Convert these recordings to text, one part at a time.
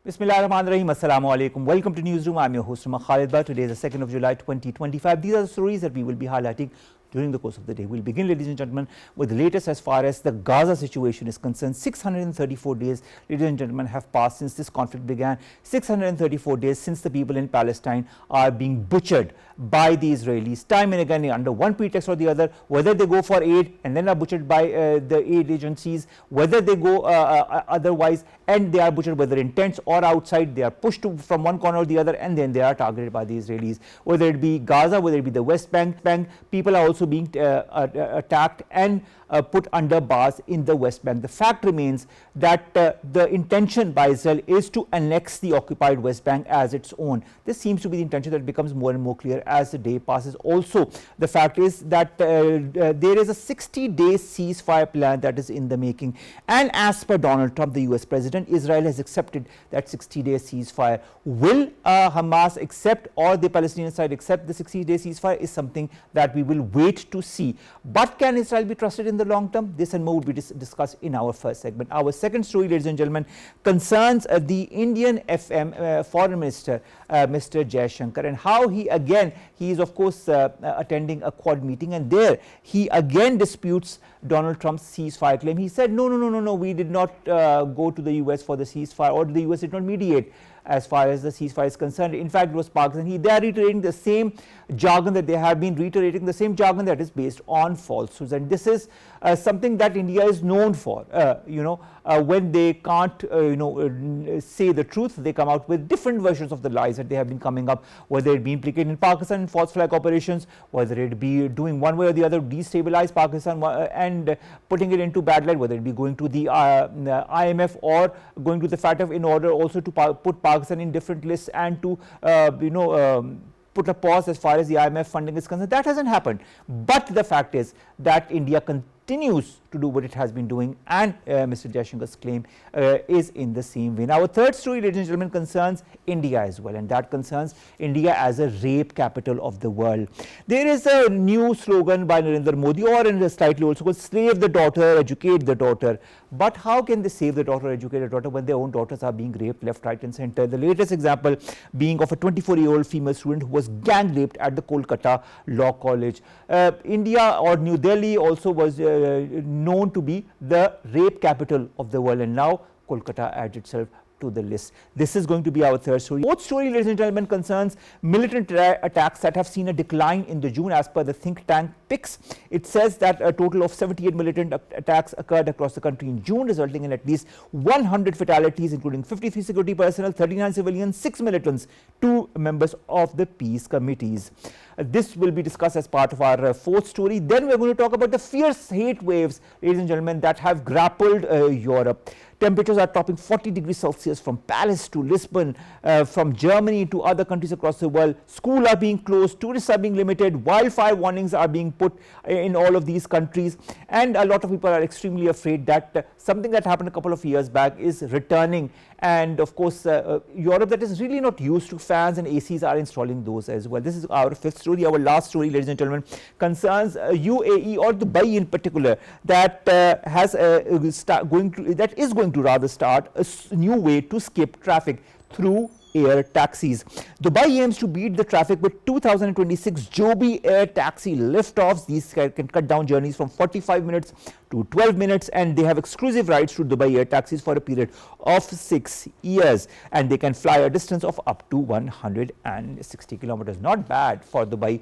Bismillahirrahmanirrahim. Assalamu alaikum. Welcome to Newsroom. I'm your host, Khalid Ba. Today is the 2nd of July 2025. These are the stories that we will be highlighting during the course of the day. We'll begin, ladies and gentlemen, with the latest as far as the Gaza situation is concerned. 634 days, ladies and gentlemen, have passed since this conflict began. 634 days since the people in Palestine are being butchered by the Israelis time and again under one pretext or the other, whether they go for aid and then are butchered by the aid agencies, whether they go otherwise and they are butchered whether in tents or outside, they are pushed from one corner or the other and then they are targeted by the Israelis. Whether it be Gaza, whether it be the West Bank, people are also being attacked and put under bars in the West Bank. The fact remains that the intention by Israel is to annex the occupied West Bank as its own. This seems to be the intention that becomes more and more clear as the day passes. Also, the fact is that there is a 60-day ceasefire plan that is in the making, and as per Donald Trump, the US President, Israel has accepted that 60-day ceasefire. Will Hamas accept or the Palestinian side accept the 60-day ceasefire is something that we will wait to see. But can Israel be trusted in the long term? This and more will be discussed in our first segment. Our second story, ladies and gentlemen, concerns the Indian Foreign Minister, Mr. Jaishankar, and how he is of course attending a Quad meeting, and there he again disputes Donald Trump's ceasefire claim. He said, no, we did not go to the US for the ceasefire, or the US did not mediate as far as the ceasefire is concerned. In fact, it was Pakistan. They are reiterating the same jargon that they have been reiterating, the same jargon that is based on falsehoods. And this is something that India is known for. When they can't, say the truth, they come out with different versions of the lies that they have been coming up, whether it be implicated in Pakistan in false flag operations, whether it be doing one way or the other, destabilize Pakistan and putting it into bad light, whether it be going to the IMF or going to the FATF in order also to put Pakistan in different lists and to put a pause as far as the IMF funding is concerned. That hasn't happened. But the fact is that India continues to do what it has been doing, and Mr. Jaishankar's claim is in the same vein. Our third story, ladies and gentlemen, concerns India as well, and that concerns India as a rape capital of the world. There is a new slogan by Narendra Modi, or in a slightly also called "Slave the daughter, educate the daughter." But how can they save the daughter, educate the daughter when their own daughters are being raped left, right and center? The latest example being of a 24-year-old female student who was gang raped at the Kolkata Law College. India, or New Delhi, also was known to be the rape capital of the world, and now Kolkata adds itself to the list. This is going to be our third story. Fourth story, ladies and gentlemen, concerns militant attacks that have seen a decline in the June as per the think tank PIX. It says that a total of 78 militant attacks occurred across the country in June, resulting in at least 100 fatalities, including 53 security personnel, 39 civilians, 6 militants, 2 members of the peace committees. This will be discussed as part of our fourth story. Then we are going to talk about the fierce heat waves, ladies and gentlemen, that have grappled Europe. Temperatures are topping 40 degrees Celsius from Paris to Lisbon, from Germany to other countries across the world. Schools are being closed, tourists are being limited, wildfire warnings are being put in all of these countries, and a lot of people are extremely afraid that something that happened a couple of years back is returning. And of course, Europe, that is really not used to fans and ACs, are installing those as well. This is our fifth story. Our last story, ladies and gentlemen, concerns UAE, or Dubai in particular, that is going to rather start a new way to skip traffic through air taxis. Dubai aims to beat the traffic with 2026 Joby air taxi liftoffs. These can cut down journeys from 45 minutes to 12 minutes, and they have exclusive rights to Dubai air taxis for a period of 6 years, and they can fly a distance of up to 160 kilometers. Not bad for Dubai.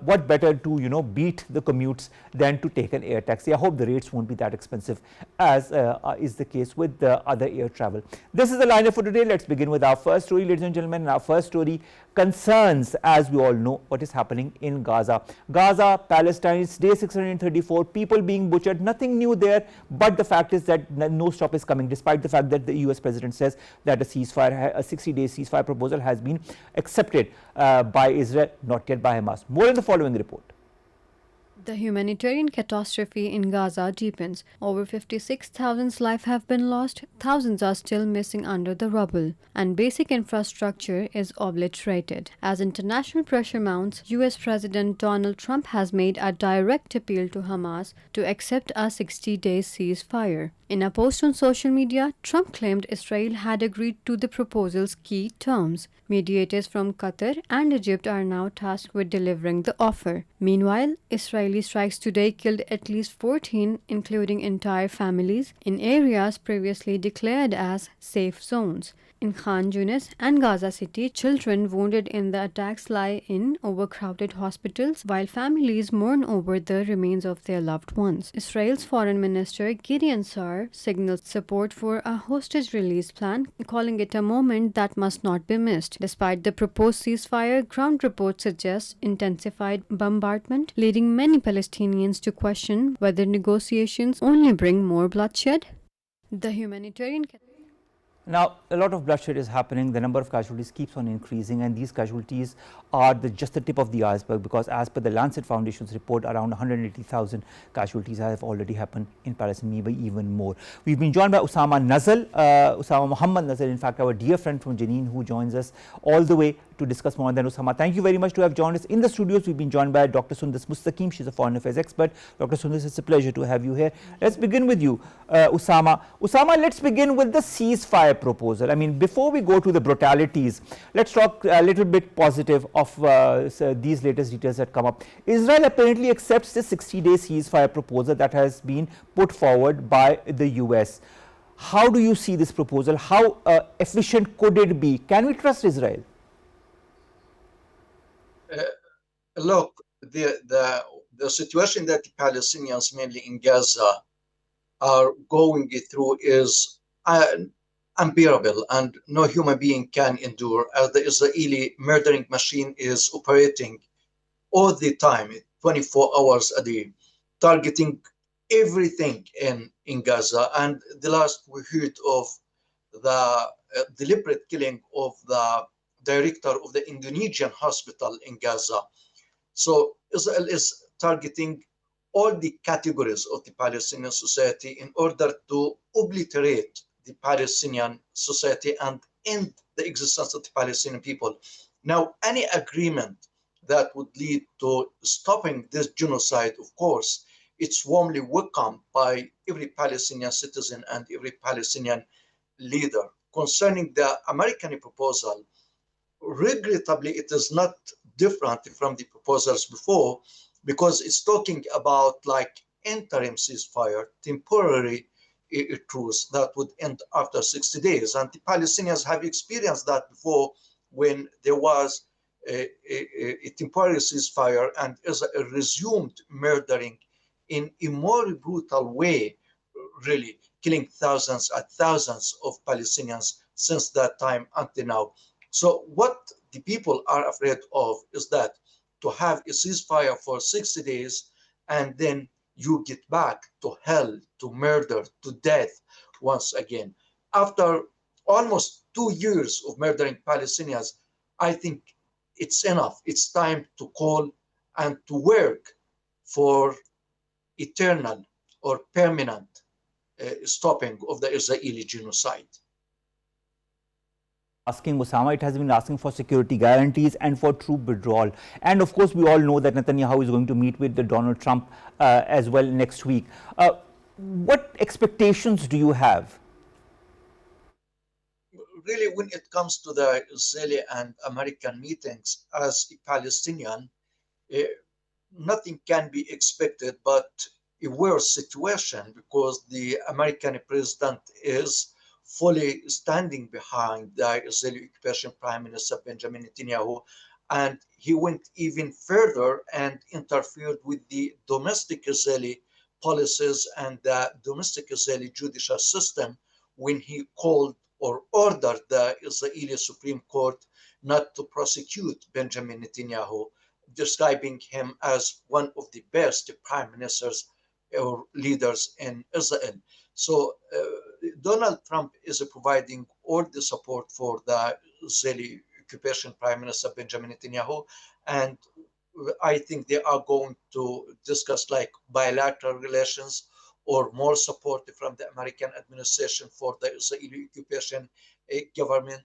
What better to beat the commutes than to take an air taxi? I hope the rates won't be that expensive as is the case with the other air travel. This is the lineup for today. Let's begin with our first story, ladies and gentlemen. Our first story concerns, as we all know, what is happening in Gaza. Gaza, Palestine, it's day 634, people being butchered, nothing new there, but the fact is that no stop is coming, despite the fact that the US President says that a 60-day ceasefire proposal has been accepted by Israel, not yet by Hamas. More in the following report. The humanitarian catastrophe in Gaza deepens. Over 56,000 lives have been lost, thousands are still missing under the rubble, and basic infrastructure is obliterated. As international pressure mounts, US President Donald Trump has made a direct appeal to Hamas to accept a 60-day ceasefire. In a post on social media, Trump claimed Israel had agreed to the proposal's key terms. Mediators from Qatar and Egypt are now tasked with delivering the offer. Meanwhile, Israeli strikes today killed at least 14, including entire families, in areas previously declared as safe zones. In Khan Yunis and Gaza City, children wounded in the attacks lie in overcrowded hospitals while families mourn over the remains of their loved ones. Israel's Foreign Minister Gideon Sa'ar signaled support for a hostage release plan, calling it a moment that must not be missed. Despite the proposed ceasefire, ground reports suggest intensified bombardment, leading many Palestinians to question whether negotiations only bring more bloodshed. The humanitarian Now, a lot of bloodshed is happening. The number of casualties keeps on increasing, and these casualties are just the tip of the iceberg, because as per the Lancet Foundation's report, around 180,000 casualties have already happened in Palestine, maybe even more. We've been joined by Osama Nazzal, Osama Muhammad Nazzal, in fact, our dear friend from Jenin, who joins us all the way to discuss more. Than Osama, thank you very much to have joined us. In the studios, we've been joined by Dr. Sundus Mustaqeem. She's a foreign affairs expert. Dr. Sundus, it's a pleasure to have you here. Let's begin with you, Osama. Osama, let's begin with the ceasefire proposal. I mean, before we go to the brutalities, let's talk a little bit positive of these latest details that come up. Israel apparently accepts the 60-day ceasefire proposal that has been put forward by the US. How do you see this proposal? How efficient could it be? Can we trust Israel? Look, the situation that the Palestinians, mainly in Gaza, are going through is unbearable, and no human being can endure, as the Israeli murdering machine is operating all the time, 24 hours a day, targeting everything in Gaza. And the last we heard of the deliberate killing of the director of the Indonesian hospital in Gaza. So Israel is targeting all the categories of the Palestinian society in order to obliterate the Palestinian society and end the existence of the Palestinian people. Now, any agreement that would lead to stopping this genocide, of course, it's warmly welcomed by every Palestinian citizen and every Palestinian leader. Concerning the American proposal, regrettably, it is not different from the proposals before, because it's talking about like interim ceasefire, temporary truce that would end after 60 days. And the Palestinians have experienced that before, when there was a temporary ceasefire and Israel resumed murdering in a more brutal way, really killing thousands and thousands of Palestinians since that time until now. So what the people are afraid of is that to have a ceasefire for 60 days and then you get back to hell, to murder, to death once again. After almost 2 years of murdering Palestinians, I think it's enough. It's time to call and to work for eternal or permanent stopping of the Israeli genocide. Asking Osama, it has been asking for security guarantees and for troop withdrawal. And of course, we all know that Netanyahu is going to meet with Donald Trump as well next week. What expectations do you have? Really, when it comes to the Israeli and American meetings, as a Palestinian, nothing can be expected but a worse situation, because the American president is fully standing behind the Israeli occupation Prime Minister Benjamin Netanyahu, and he went even further and interfered with the domestic Israeli policies and the domestic Israeli judicial system when he called or ordered the Israeli Supreme Court not to prosecute Benjamin Netanyahu, describing him as one of the best prime ministers or leaders in Israel. So Donald Trump is providing all the support for the Israeli occupation Prime Minister Benjamin Netanyahu, and I think they are going to discuss like bilateral relations or more support from the American administration for the Israeli occupation government,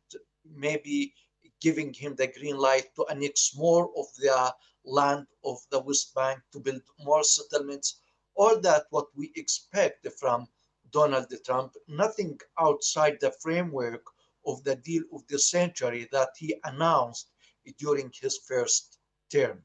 maybe giving him the green light to annex more of the land of the West Bank, to build more settlements. All that what we expect from Donald Trump, nothing outside the framework of the deal of the century that he announced during his first term.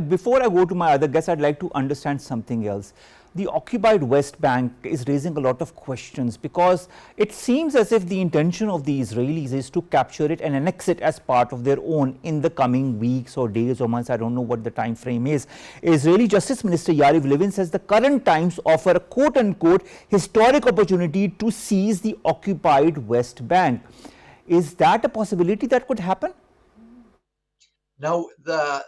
Before I go to my other guests, I'd like to understand something else. The occupied West Bank is raising a lot of questions because it seems as if the intention of the Israelis is to capture it and annex it as part of their own in the coming weeks or days or months. I don't know what the time frame is. Israeli Justice Minister Yariv Levin says the current times offer a quote-unquote historic opportunity to seize the occupied West Bank. Is that a possibility that could happen? Now, the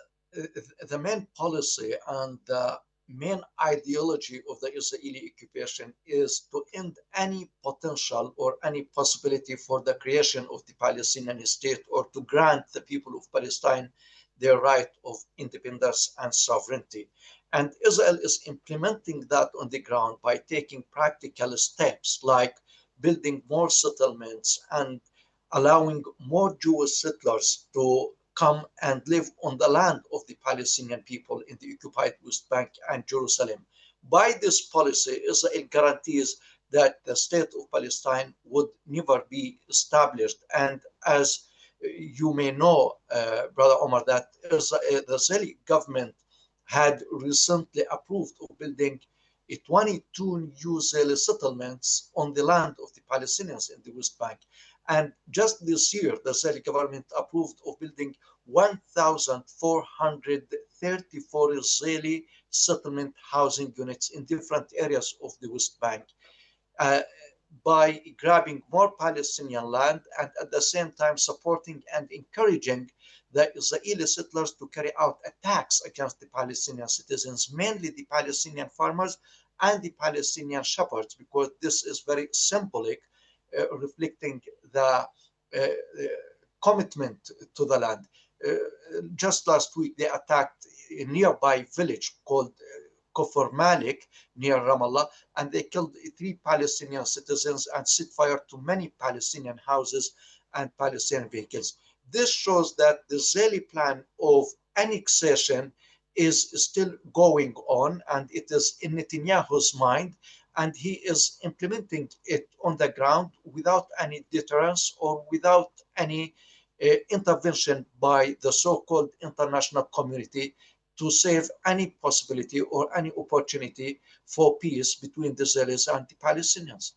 main policy and the main ideology of the Israeli occupation is to end any potential or any possibility for the creation of the Palestinian state, or to grant the people of Palestine their right of independence and sovereignty. And Israel is implementing that on the ground by taking practical steps like building more settlements and allowing more Jewish settlers to come and live on the land of the Palestinian people in the occupied West Bank and Jerusalem. By this policy, Israel guarantees that the state of Palestine would never be established. And as you may know, Brother Omar, that the Israeli government had recently approved of building 22 new Israeli settlements on the land of the Palestinians in the West Bank. And just this year, the Israeli government approved of building 1,434 Israeli settlement housing units in different areas of the West Bank. By grabbing more Palestinian land and at the same time supporting and encouraging the Israeli settlers to carry out attacks against the Palestinian citizens, mainly the Palestinian farmers and the Palestinian shepherds, because this is very symbolic, reflecting the commitment to the land. Just last week, they attacked a nearby village called Kufr Malik near Ramallah, and they killed 3 Palestinian citizens and set fire to many Palestinian houses and Palestinian vehicles. This shows that the Israeli plan of annexation is still going on, and it is in Netanyahu's mind, and he is implementing it on the ground without any deterrence or without any intervention by the so-called international community to save any possibility or any opportunity for peace between the Israelis and the Palestinians.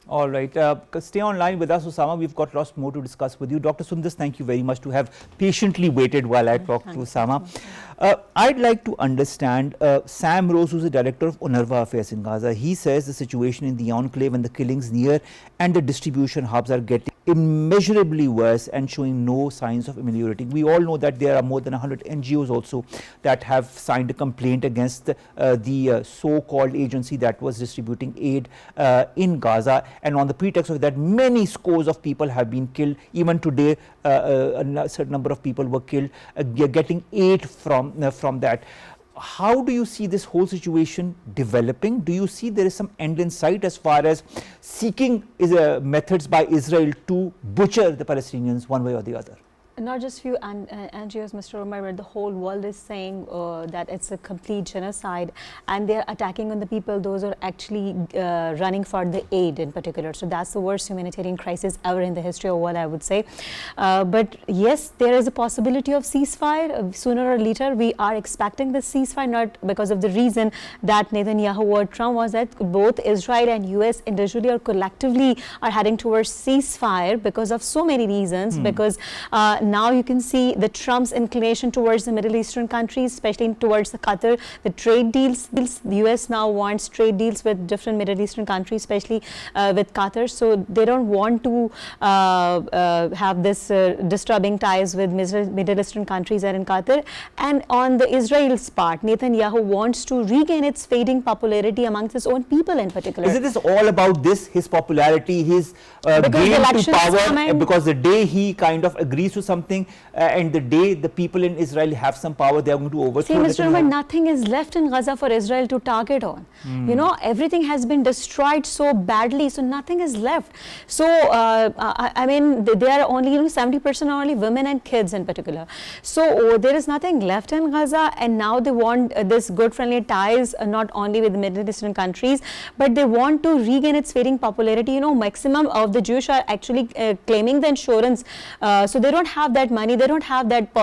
All right. Stay online with us, Osama. We've got lots more to discuss with you. Dr. Sundus, thank you very much to have patiently waited while I talked to Osama. I'd like to understand Sam Rose, who's the director of UNRWA Affairs in Gaza. He says the situation in the enclave and the killings near and the distribution hubs are getting immeasurably worse and showing no signs of ameliorating. We all know that there are more than 100 NGOs also that have signed a complaint against the so-called agency that was distributing aid in Gaza, and on the pretext of that, many scores of people have been killed. Even today, a certain number of people were killed, getting aid from that. How do you see this whole situation developing? Do you see there is some end in sight as far as seeking methods by Israel to butcher the Palestinians one way or the other? Not just few NGOs, Mr. Omar, but the whole world is saying that it's a complete genocide, and they're attacking on the people those are actually running for the aid in particular. So that's the worst humanitarian crisis ever in the history of the world, I would say. But yes, there is a possibility of ceasefire. Sooner or later, we are expecting the ceasefire, not because of the reason that Netanyahu or Trump was, that both Israel and US individually or collectively are heading towards ceasefire because of so many reasons. Because now you can see the Trump's inclination towards the Middle Eastern countries, especially towards the Qatar, the trade deals. The US now wants trade deals with different Middle Eastern countries, especially with Qatar. So they don't want to have this disturbing ties with Middle Eastern countries and in Qatar. And on the Israel's part, Netanyahu wants to regain its fading popularity amongst his own people in particular. Is it all about this, his popularity, his gain to power? Because the day he kind of agrees to something, something, and the day the people in Israel have some power, they are going to overthrow. See, Mr. Umar, nothing is left in Gaza for Israel to target on. You know, everything has been destroyed so badly, so nothing is left. So, I mean, they are only, 70% are only women and kids in particular. So, there is nothing left in Gaza, and now they want this good friendly ties, not only with the Middle Eastern countries, but they want to regain its fading popularity. You know, maximum of the Jewish are actually claiming the insurance, so they don't have that money, they don't have that,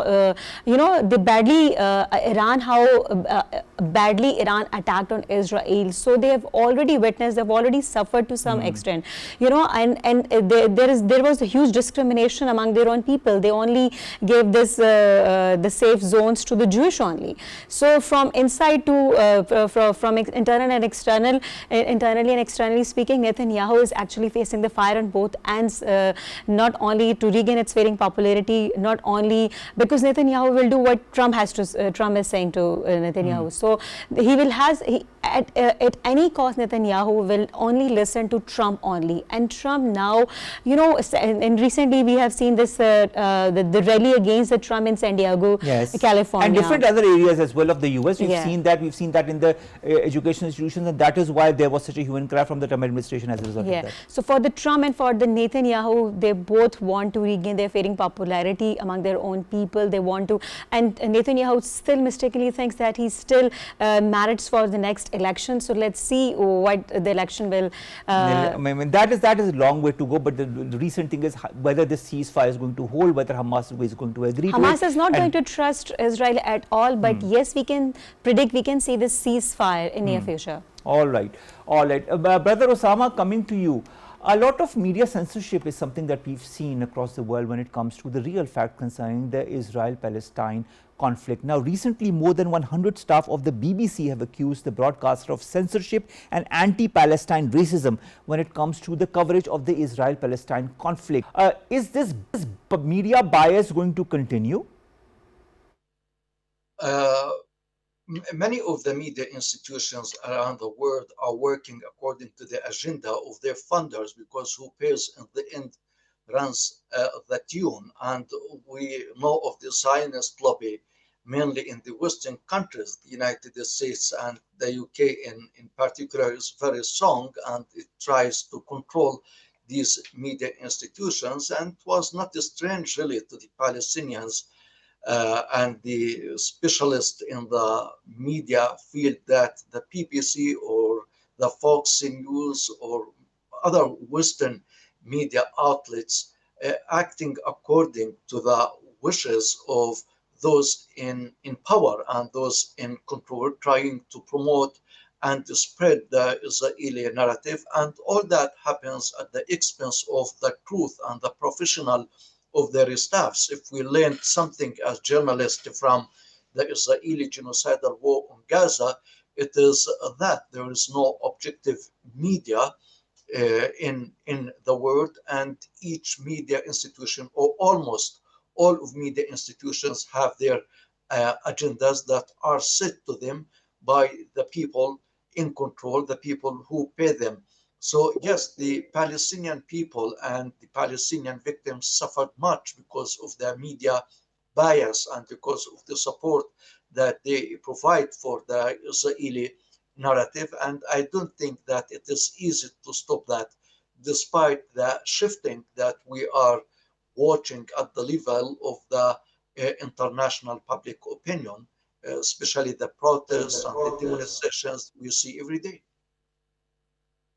they badly, badly Iran attacked on Israel, so they have already witnessed, they've already suffered to some extent, and there was a huge discrimination among their own people. They only gave this the safe zones to the Jewish only. So from inside to from internal and external, internally and externally speaking, Netanyahu is actually facing the fire on both ends, not only to regain its fading popularity, not only because Netanyahu will do what Trump is saying to Netanyahu. So he will at any cost, Netanyahu will only listen to Trump only. And Trump now, and recently we have seen this the rally against the Trump in San Diego, California, and different other areas as well of the US. We've seen that in the education institutions, and that is why there was such a hue and cry from the Trump administration as a result of that. So for the Trump and for the Netanyahu, they both want to regain their fading popularity among their own people. They want to, and Netanyahu still mistakenly thinks that he's still merits for the next election. So let's see what the election will. I mean, that is a long way to go. But the recent thing is whether this ceasefire is going to hold, whether Hamas is going to agree. Hamas is not going to trust Israel at all. But yes, we can predict. We can see this ceasefire in near future. All right. Brother Osama, coming to you. A lot of media censorship is something that we've seen across the world when it comes to the real fact concerning the Israel-Palestine conflict. Now, recently, more than 100 staff of the BBC have accused the broadcaster of censorship and anti-Palestine racism when it comes to the coverage of the Israel-Palestine conflict. Is this media bias going to continue? Many of the media institutions around the world are working according to the agenda of their funders, because who pays in the end runs the tune. And we know of the Zionist lobby, mainly in the Western countries. The United States and the UK in particular is very strong, and it tries to control these media institutions. And it was not strange really to the Palestinians and the specialists in the media field that the BBC or the Fox News or other Western media outlets acting according to the wishes of those in power and those in control, trying to promote and to spread the Israeli narrative. And all that happens at the expense of the truth and the professional of their staffs. If we learned something as journalists from the Israeli genocidal war on Gaza, it is that there is no objective media in the world, and each media institution, or almost all of media institutions, have their agendas that are set to them by the people in control, the people who pay them. So yes, the Palestinian people and the Palestinian victims suffered much because of the media bias and because of the support that they provide for the Israeli narrative. And I don't think that it is easy to stop that, despite the shifting that we are watching at the level of the international public opinion, especially the protests and the demonstrations we see every day.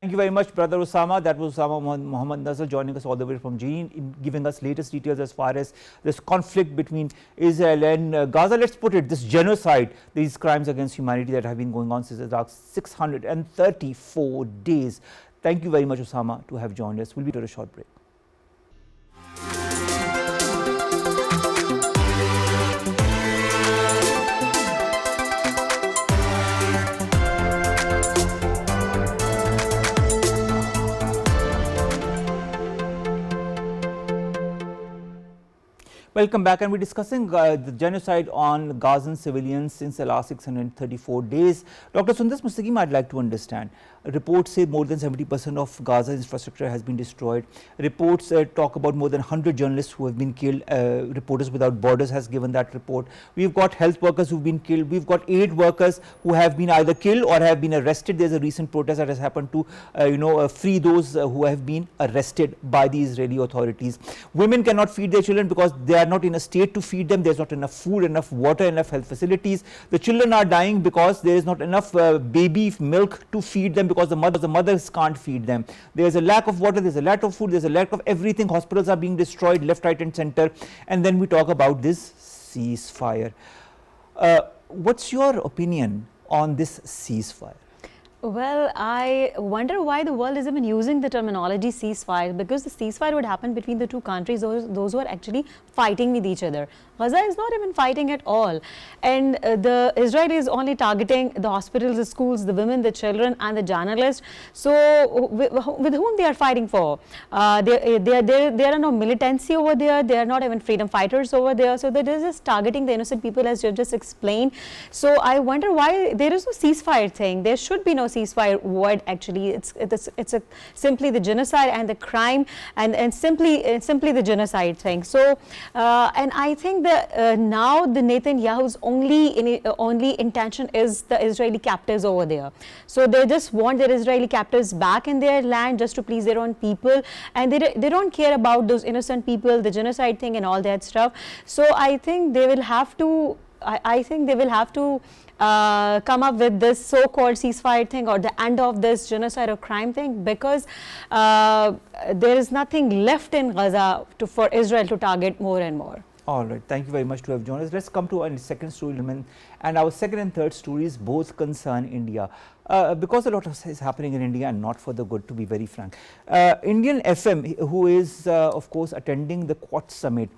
Thank you very much, Brother Osama. That was Osama Mohammed Nazzal joining us all the way from Jenin, giving us latest details as far as this conflict between Israel and Gaza. Let's put it, this genocide, these crimes against humanity that have been going on since the last 634 days. Thank you very much, Osama, to have joined us. We'll be to a short break. Welcome back, and we're discussing the genocide on Gazan civilians since the last 634 days. Dr. Sundus, Mustaqeem, I'd like to understand. Reports say more than 70% of Gaza infrastructure has been destroyed. Reports talk about more than 100 journalists who have been killed. Reporters Without Borders has given that report. We've got health workers who've been killed. We've got aid workers who have been either killed or have been arrested. There's a recent protest that has happened to free those who have been arrested by the Israeli authorities. Women cannot feed their children because they are not in a state to feed them. There's not enough food, enough water, enough health facilities. The children are dying because there is not enough baby milk to feed them, because the mothers can't feed them. There's a lack of water, there's a lack of food, there's a lack of everything. Hospitals are being destroyed left, right and center. And then we talk about this ceasefire. What's your opinion on this ceasefire? Well, I wonder why the world is even using the terminology ceasefire, because the ceasefire would happen between the two countries, those who are actually fighting with each other. Gaza is not even fighting at all, and the Israel is only targeting the hospitals, the schools, the women, the children and the journalists. So with whom they are fighting for? There are no militancy over there, there are not even freedom fighters over there, so they're just targeting the innocent people, as you have just explained. So I wonder why there is no ceasefire thing. There should be no ceasefire word. Actually, it's simply the genocide and the crime, and simply the genocide thing. So and I think that now the Netanyahu's only intention is the Israeli captives over there. So they just want their Israeli captives back in their land just to please their own people, and they don't care about those innocent people, the genocide thing and all that stuff. So I think they will have to come up with this so-called ceasefire thing, or the end of this genocide or crime thing, because there is nothing left in Gaza for Israel to target more and more. All right, thank you very much to have joined us. Let's come to our second story, and our second and third stories both concern India. Because a lot is happening in India, and not for the good, to be very frank. Indian FM, who is of course attending the Quad Summit,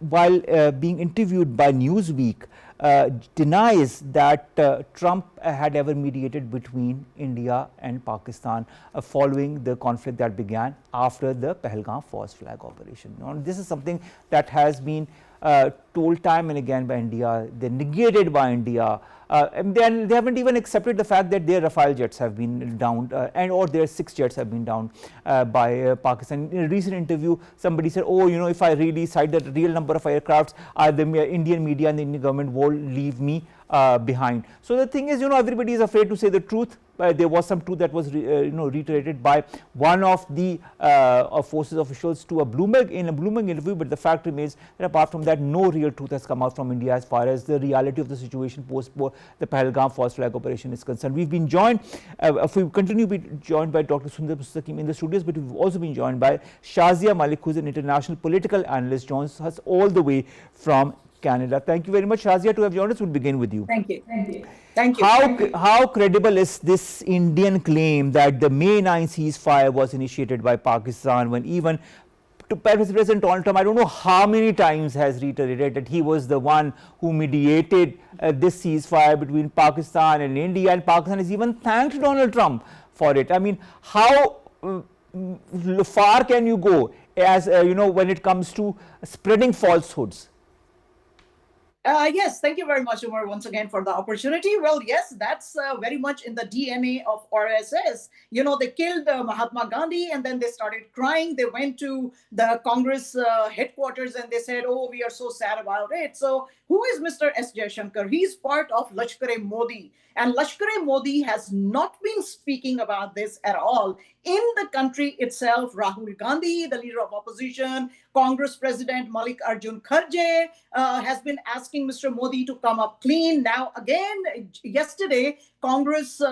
while being interviewed by Newsweek, denies that Trump had ever mediated between India and Pakistan following the conflict that began after the Pahalgam false flag operation. Now, this is something that has been told time and again by India, then negated by India, and then they haven't even accepted the fact that their Rafale jets have been downed, or their 6 jets have been downed by Pakistan. In a recent interview, somebody said, oh, if I really cite the real number of aircrafts, the Indian media and the Indian government won't leave me behind. So the thing is, everybody is afraid to say the truth. There was some truth that was reiterated by one of the forces officials to a Bloomberg interview, but the fact remains that apart from that, no real truth has come out from India as far as the reality of the situation post the Pahalgam false flag operation is concerned. We've been joined, if we continue to be joined by Dr. Mustaqeem in the studios, but we've also been joined by Shazia Malik, who is an international political analyst, joins us all the way from Canada. Thank you very much, Shazia, to have joined us. We'll begin with you. Thank you. Thank you. How credible is this Indian claim that the May 9 ceasefire was initiated by Pakistan, when even to President Donald Trump, I don't know how many times, has reiterated that he was the one who mediated this ceasefire between Pakistan and India, and Pakistan has even thanked Donald Trump for it. I mean, how far can you go as when it comes to spreading falsehoods? Yes, thank you very much, Umar, once again for the opportunity. Well, yes, that's very much in the DNA of RSS. They killed Mahatma Gandhi, and then they started crying. They went to the Congress headquarters and they said, oh, we are so sad about it. So who is Mr. S. Jaishankar? He's part of Lashkar-e-Modi. And Lashkar-e-Modi has not been speaking about this at all. In the country itself, Rahul Gandhi, the leader of opposition, Congress President Malik Arjun Kharge has been asking Mr. Modi to come up clean. Now, again, yesterday, Congress,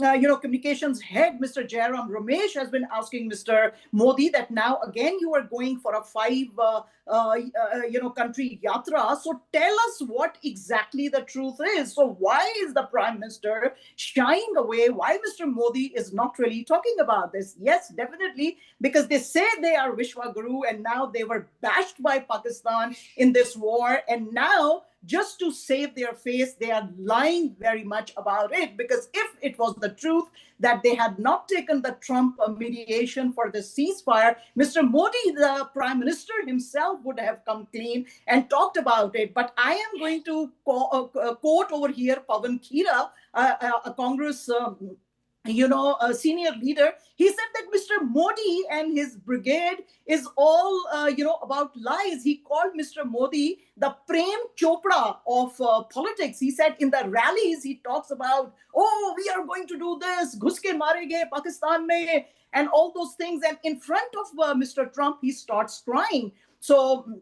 communications head, Mr. Jairam Ramesh, has been asking Mr. Modi that now, again, you are going for a 5-country yatra. So tell us what exactly the truth is. So why is the Prime Minister shying away? Why Mr. Modi is not really talking about this? Yes, definitely, because they say they are Vishwa Guru, and now they were bashed by Pakistan in this war, and now just to save their face. They are lying very much about it, because if it was the truth that they had not taken the Trump mediation for the ceasefire, Mr. Modi, the Prime Minister himself, would have come clean and talked about it. But I am going to quote over here Pawan Khera, a Congress a senior leader. He said that Mr. Modi and his brigade is all, about lies. He called Mr. Modi the Prem Chopra of politics. He said in the rallies, he talks about, oh, we are going to do this, ghuske marenge Pakistan mein, and all those things. And in front of Mr. Trump, he starts crying. So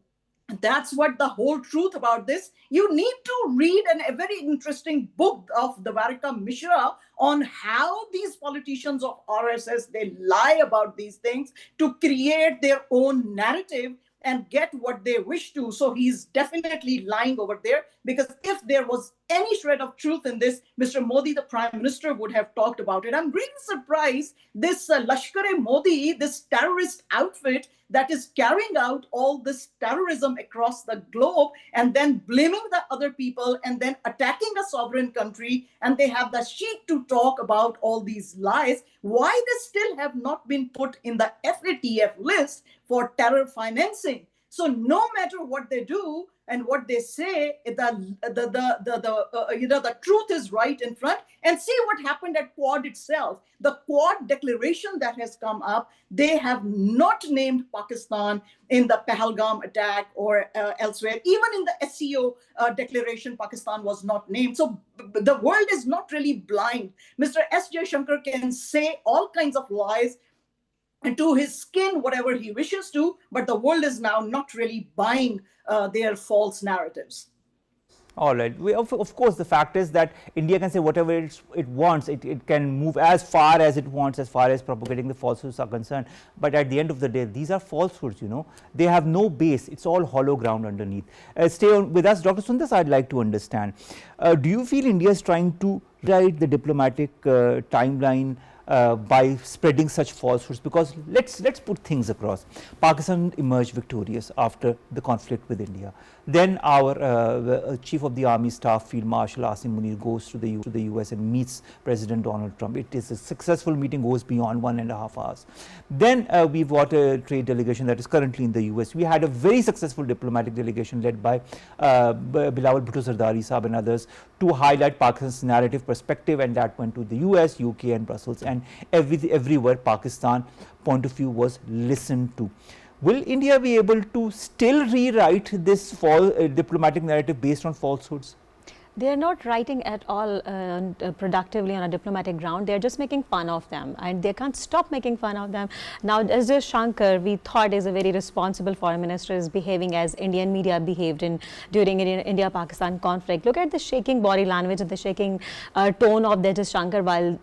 that's what the whole truth about this. You need to read a very interesting book of Dwarka Mishra on how these politicians of RSS, they lie about these things to create their own narrative and get what they wish to. So he's definitely lying over there, because if there was any shred of truth in this, Mr. Modi, the Prime Minister, would have talked about it. I'm really surprised this Lashkar-e-Modi, this terrorist outfit that is carrying out all this terrorism across the globe and then blaming the other people and then attacking a sovereign country, and they have the cheek to talk about all these lies. Why they still have not been put in the FATF list for terror financing? So no matter what they do and what they say, the truth is right in front. And see what happened at Quad itself. The Quad declaration that has come up, they have not named Pakistan in the Pahalgam attack or elsewhere. Even in the SCO declaration, Pakistan was not named. So the world is not really blind. Mr. S. Jaishankar can say all kinds of lies and to his skin whatever he wishes to, but the world is now not really buying their false narratives. All right. Of course, the fact is that India can say whatever it wants. It can move as far as it wants, as far as propagating the falsehoods are concerned. But at the end of the day, these are falsehoods, They have no base. It's all hollow ground underneath. Stay on with us. Dr. Sundus, I'd like to understand. Do you feel India is trying to write the diplomatic timeline by spreading such falsehoods? Because let's put things across. Pakistan emerged victorious after the conflict with India. Then our Chief of the Army Staff, Field Marshal Asim Munir, goes to the US and meets President Donald Trump. It is a successful meeting, goes beyond 1.5 hours. Then we've got a trade delegation that is currently in the US. We had a very successful diplomatic delegation led by Bilawal Bhutto Zardari Saab and others to highlight Pakistan's narrative perspective, and that went to the US, UK and Brussels, and everywhere Pakistan point of view was listened to. Will India be able to still rewrite this diplomatic narrative based on falsehoods? They are not writing at all productively on a diplomatic ground. They are just making fun of them, and they can't stop making fun of them. Now, as Shankar, we thought is a very responsible foreign minister, is behaving as Indian media behaved during India-Pakistan conflict. Look at the shaking body language and the shaking tone of Jaishankar Shankar while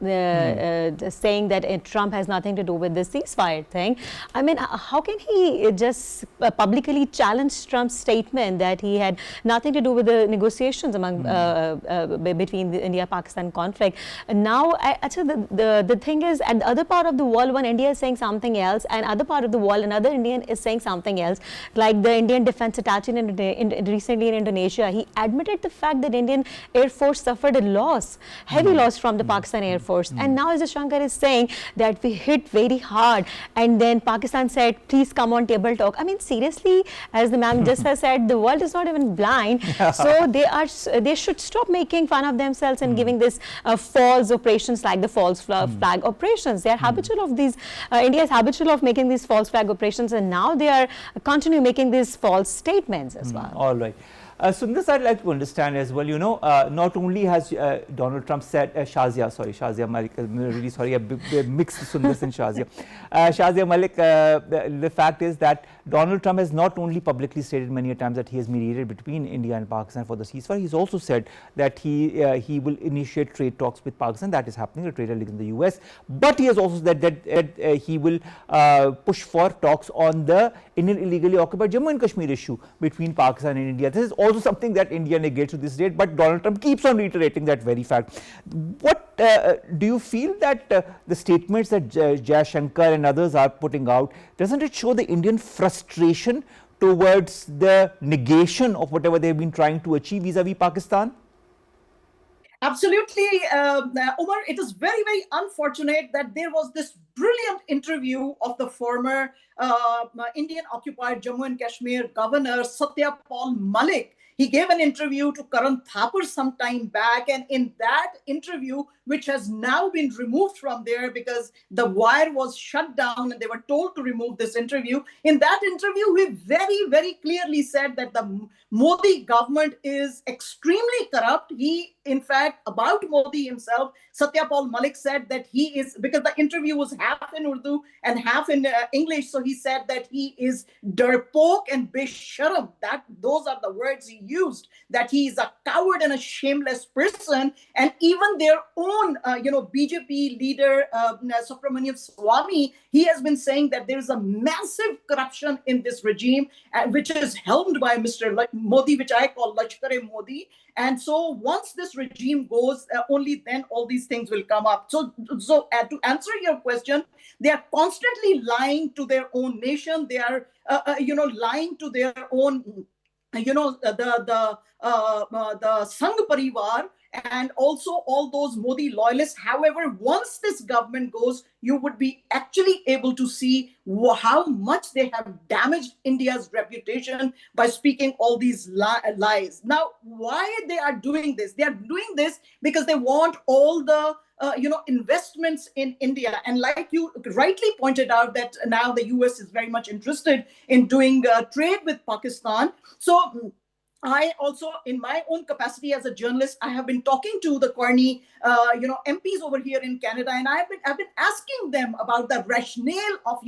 saying that Trump has nothing to do with the ceasefire thing. I mean, how can he just publicly challenge Trump's statement that he had nothing to do with the negotiations among between the India-Pakistan conflict? Now, the thing is, at the other part of the world, when India is saying something else, and other part of the world, another Indian is saying something else, like the Indian defense attaché recently in Indonesia, he admitted the fact that Indian Air Force suffered a loss, heavy loss from the Pakistan Air Force. And now Shankar is saying that we hit very hard, and then Pakistan said, please come on table talk. I mean, seriously, as the ma'am just has said, the world is not even blind. So they should stop making fun of themselves and giving this false operations like the false flag operations. They are habitual of these, India is habitual of making these false flag operations, and now they are continue making these false statements as well. All right. Sundus, I'd like to understand as well, not only has Donald Trump said, Shazia Malik, really sorry, I mixed Sundus and Shazia. Shazia Malik, the fact is that Donald Trump has not only publicly stated many times that he has mediated between India and Pakistan for the ceasefire, he's also said that he will initiate trade talks with Pakistan. That is happening, a trade deal in the US. But he has also said that he will push for talks on the Indian illegally occupied Jammu and Kashmir issue between Pakistan and India. This is also something that India negates to this date, but Donald Trump keeps on reiterating that very fact. What do you feel that the statements that Jaishankar and others are putting out, doesn't it show the Indian frustration towards the negation of whatever they've been trying to achieve vis-a-vis Pakistan? Absolutely, Umar. It is very, very unfortunate that there was this brilliant interview of the former Indian occupied Jammu and Kashmir governor Satya Paul Malik. He gave an interview to Karan Thapar some time back, and in that interview, which has now been removed from there because the wire was shut down and they were told to remove this interview. In that interview, he very, very clearly said that the Modi government is extremely corrupt. He, in fact, about Modi himself, Satya Paul Malik said that he is, because the interview was half in Urdu and half in English, so he said that he is darpoke and besharam. Those are the words he used, that he is a coward and a shameless person. And even their own, BJP leader, Subramaniam Swamy, he has been saying that there is a massive corruption in this regime, which is helmed by Mr. Modi, which I call Lashkar-e-Modi. And so once this regime goes, only then all these things will come up. So to answer your question, they are constantly lying to their own nation. They are, lying to their own, the Sangh Parivar, and also all those Modi loyalists. However, once this government goes, you would be actually able to see how much they have damaged India's reputation by speaking all these lies. Now, why they are doing this? They are doing this because they want all the investments in India. And like you rightly pointed out, that now the US is very much interested in doing trade with Pakistan. So I also, in my own capacity as a journalist, I have been talking to the Carney, MPs over here in Canada, and I've been asking them about the rationale of,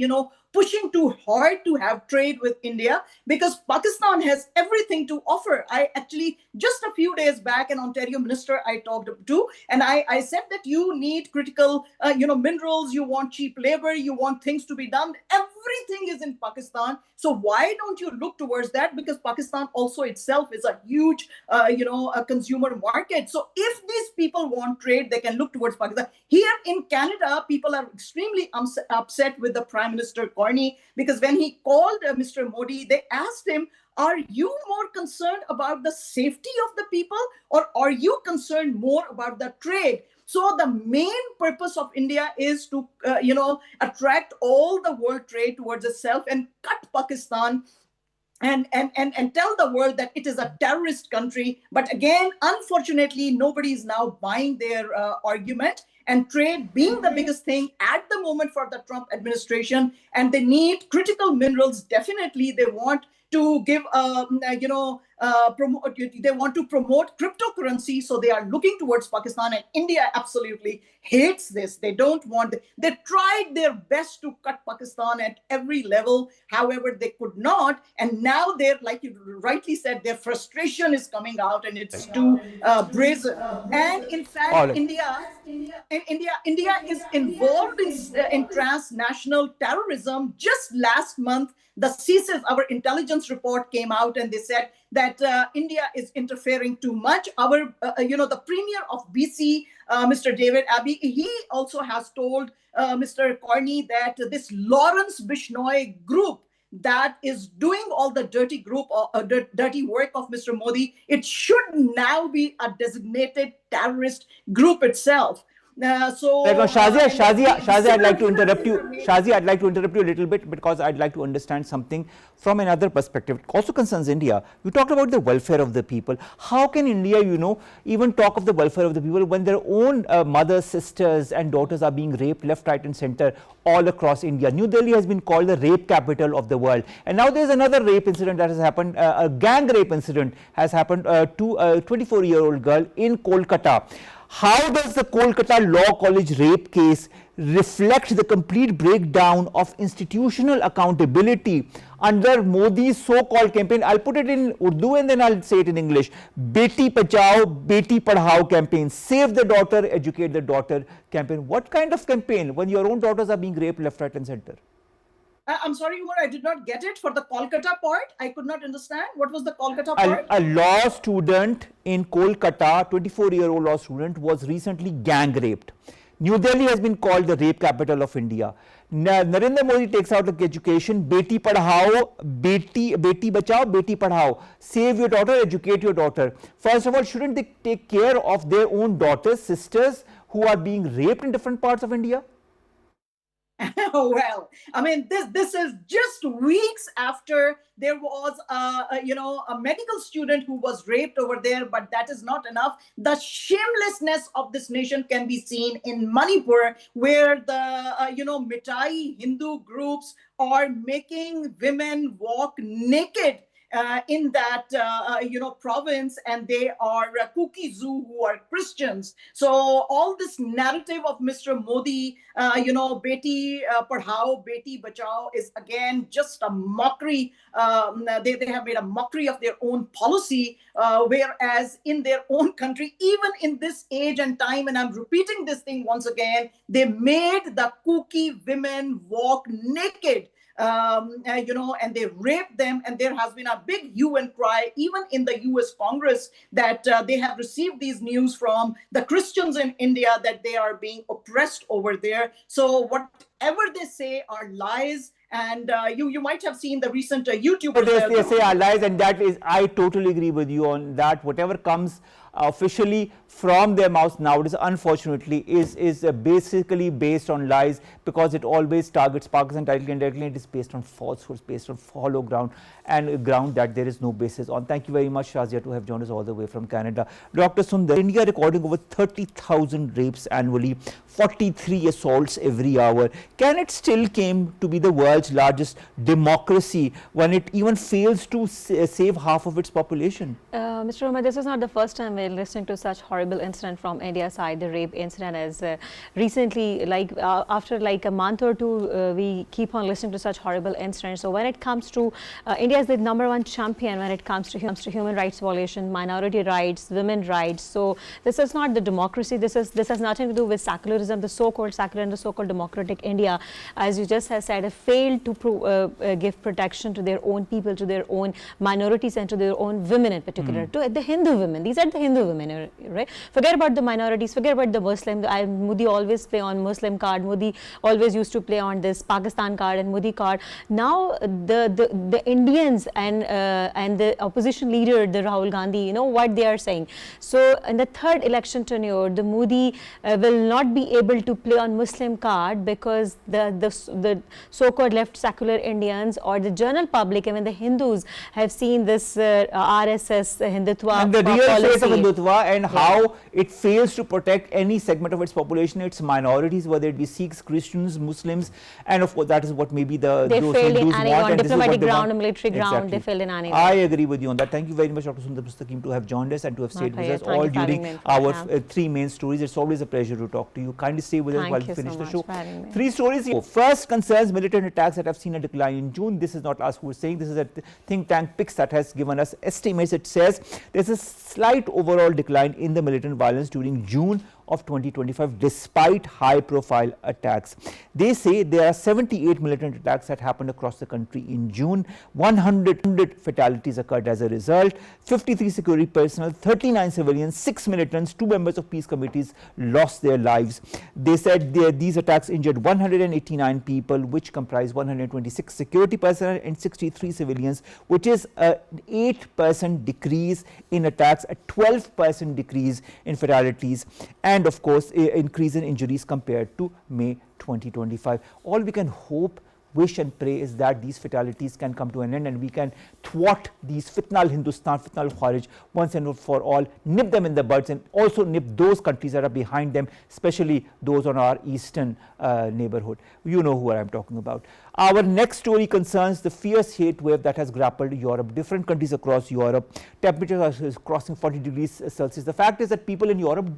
pushing too hard to have trade with India, because Pakistan has everything to offer. I actually, just a few days back, an Ontario minister I talked to, and I said that you need critical, minerals, you want cheap labor, you want things to be done. Everything is in Pakistan. So why don't you look towards that? Because Pakistan also itself is a huge, a consumer market. So if these people want trade, they can look towards Pakistan. Here in Canada, people are extremely upset with the Prime Minister Carney, because when he called Mr. Modi, they asked him, are you more concerned about the safety of the people, or are you concerned more about the trade? So the main purpose of India is to, attract all the world trade towards itself and cut Pakistan and tell the world that it is a terrorist country. But again, unfortunately, nobody is now buying their argument. And trade being the biggest thing at the moment for the Trump administration, and they need critical minerals. Definitely, they want to give, they want to promote cryptocurrency. So they are looking towards Pakistan, and India absolutely hates this. They don't want, they tried their best to cut Pakistan at every level. However, they could not. And now they're, like you rightly said, their frustration is coming out, and it's too brazen. And in fact, India is involved in transnational terrorism. Just last month, the Ceasefire, our intelligence report came out, and they said that India is interfering too much. Our, the Premier of BC, Mr. David Abbey, he also has told Mr. Carney that this Lawrence Bishnoi group that is doing all the dirty work of Mr. Modi, it should now be a designated terrorist group itself. Shazia, I'd like to interrupt you. Shazia, I'd like to interrupt you a little bit, because I'd like to understand something from another perspective. It also concerns India. You talked about the welfare of the people. How can India, even talk of the welfare of the people when their own mothers, sisters, and daughters are being raped left, right, and center all across India? New Delhi has been called the rape capital of the world, and now there's another rape incident that has happened. A gang rape incident has happened to a 24-year-old girl in Kolkata. How does the Kolkata Law College rape case reflect the complete breakdown of institutional accountability under Modi's so-called campaign? I'll put it in Urdu and then I'll say it in English. Beti Bachao, Beti Padhao campaign. Save the daughter, educate the daughter campaign. What kind of campaign when your own daughters are being raped left, right, and center? I'm sorry, Umar, I did not get it. For the Kolkata part, I could not understand. What was the Kolkata part? A law student in Kolkata, 24-year-old law student, was recently gang raped. New Delhi has been called the rape capital of India. Narendra Modi takes out like education, beti padhao, beti bachao, beti padhao. Save your daughter, educate your daughter. First of all, shouldn't they take care of their own daughters, sisters who are being raped in different parts of India? Well, I mean, this is just weeks after there was a medical student who was raped over there, but that is not enough. The shamelessness of this nation can be seen in Manipur, where the Mitai Hindu groups are making women walk naked in that province, and they are Kuki-Zoo who are Christians. So all this narrative of Mr. Modi, beti padhao, beti bachao, is again just a mockery. They have made a mockery of their own policy, whereas in their own country, even in this age and time, and I'm repeating this thing once again, they made the Kuki women walk naked. And they raped them, and there has been a big hue and cry even in the US Congress that they have received these news from the Christians in India that they are being oppressed over there. So whatever they say are lies. And you might have seen the recent YouTube. They say are lies, and that is, I totally agree with you on that. Whatever comes officially from their mouths nowadays, unfortunately, is basically based on lies, because it always targets Pakistan directly and indirectly. It is based on falsehoods, based on hollow ground, and ground that there is no basis on. Thank you very much, Shazia, to have joined us all the way from Canada. Dr. Sundar, India recording over 30,000 rapes annually, 43 assaults every hour. Can it still claim to be the world's largest democracy when it even fails to save half of its population? Mr. Umar, this is not the first time we're listening to such horrible incident from India's side. The rape incident is recently, after a month or two, we keep on listening to such horrible incidents. So when it comes to India is the #1 champion when it comes to human rights violation, minority rights, women rights. So this is not the democracy. This has nothing to do with secularism. The so-called secular and the so-called democratic India, as you just have said, have failed to give protection to their own people, to their own minorities, and to their own women in particular. To the Hindu women. These are the Hindu women, right? Forget about the minorities, forget about the Muslim. Modi always play on Muslim card. Modi always used to play on this Pakistan card and Modi card. Now the Indians and the opposition leader, the Rahul Gandhi, you know what they are saying. So in the third election tenure, the Modi will not be able to play on Muslim card, because the so-called left secular Indians or the general public, even the Hindus, have seen this RSS Hindutva and the real policy. face of Hindutva, and how it fails to protect any segment of its population, its minorities, whether it be Sikhs, Christians, Muslims, and of course that is what maybe those failed Hindus in want, on diplomatic ground, military ground. They failed in any way. I agree with you on that. Thank you very much, Dr. Sundar Mustaqeem, to have joined us and to have stayed with us all during our three main stories. It's always a pleasure to talk to you. Kindly stay with us while we finish the show. Three stories here. First concerns militant attacks that have seen a decline in June. This is not us who are saying, this is a think tank PIX that has given us estimates. It says there's a slight overall decline in the militant violence during June of 2025 despite high profile attacks. They say there are 78 militant attacks that happened across the country in June. 100 fatalities occurred as a result. 53 security personnel, 39 civilians, 6 militants, 2 members of peace committees lost their lives. They said these attacks injured 189 people, which comprise 126 security personnel and 63 civilians, which is an 8% decrease in attacks, a 12% decrease in fatalities, and of course increase in injuries compared to May 2025. All we can hope, wish and pray is that these fatalities can come to an end and we can thwart these fitnal Hindustan, fitnal Kharij once and for all, nip them in the buds, and also nip those countries that are behind them, especially those on our eastern neighborhood. You know who I am talking about. Our next story concerns the fierce heat wave that has grappled Europe. Different countries across Europe, temperatures are crossing 40 degrees Celsius. The fact is that people in Europe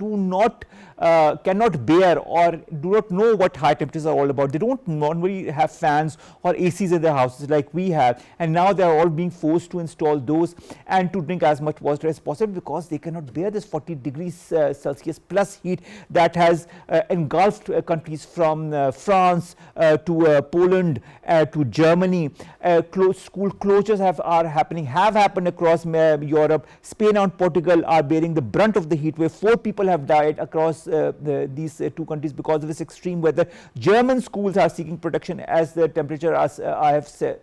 cannot bear or do not know what high temperatures are all about. They don't normally have fans fans or ACs in their houses like we have, and now they are all being forced to install those and to drink as much water as possible because they cannot bear this 40 degrees Celsius plus heat that has engulfed countries from France to Poland to Germany. School closures have happened across Europe. Spain and Portugal are bearing the brunt of the heat wave. 4 people have died across these 2 countries because of this extreme weather. German schools are seeking protection as the temperature, as I have said,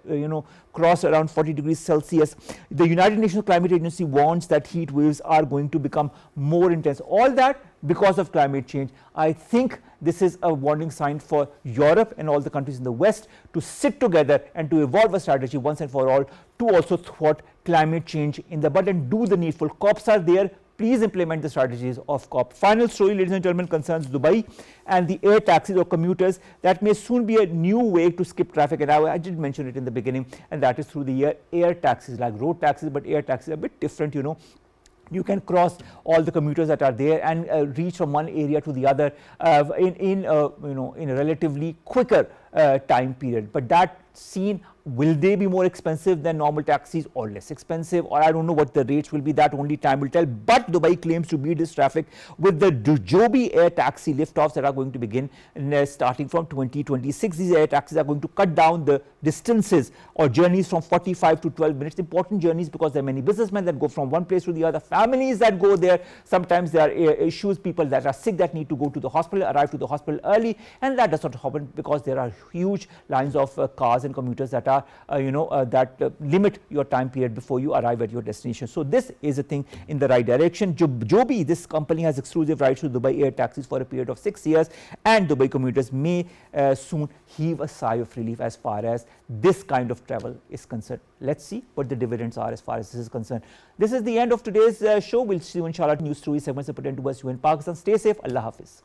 crossed around 40 degrees Celsius. The United Nations Climate Agency warns that heat waves are going to become more intense. All that because of climate change. I think this is a warning sign for Europe and all the countries in the West to sit together and to evolve a strategy once and for all to also thwart climate change in the bud and do the needful. COPs are there. Please implement the strategies of COP. Final story, ladies and gentlemen, concerns Dubai and the air taxis or commuters. That may soon be a new way to skip traffic, and I did mention it in the beginning, and that is through the air taxis, like road taxis, but air taxis are a bit different, You can cross all the commuters that are there and reach from one area to the other in a relatively quicker time period. But that will they be more expensive than normal taxis or less expensive, or I don't know what the rates will be, that only time will tell. But Dubai claims to beat this traffic with the Joby air taxi liftoffs that are going to begin starting from 2026. These air taxis are going to cut down the distances or journeys from 45 to 12 minutes, important journeys because there are many businessmen that go from one place to the other, families that go there. Sometimes there are issues, people that are sick that need to go to the hospital, arrive to the hospital early, and that does not happen because there are huge lines of cars and commuters that are limit your time period before you arrive at your destination. So this is a thing in the right direction. Joby, this company, has exclusive rights to Dubai air taxis for a period of 6 years, and Dubai commuters may soon heave a sigh of relief as far as this kind of travel is concerned. Let's see what the dividends are as far as this is concerned. This is the end of today's show. We'll see you inshallah news stories segments that pertain to us, you in Pakistan. Stay safe. Allah Hafiz.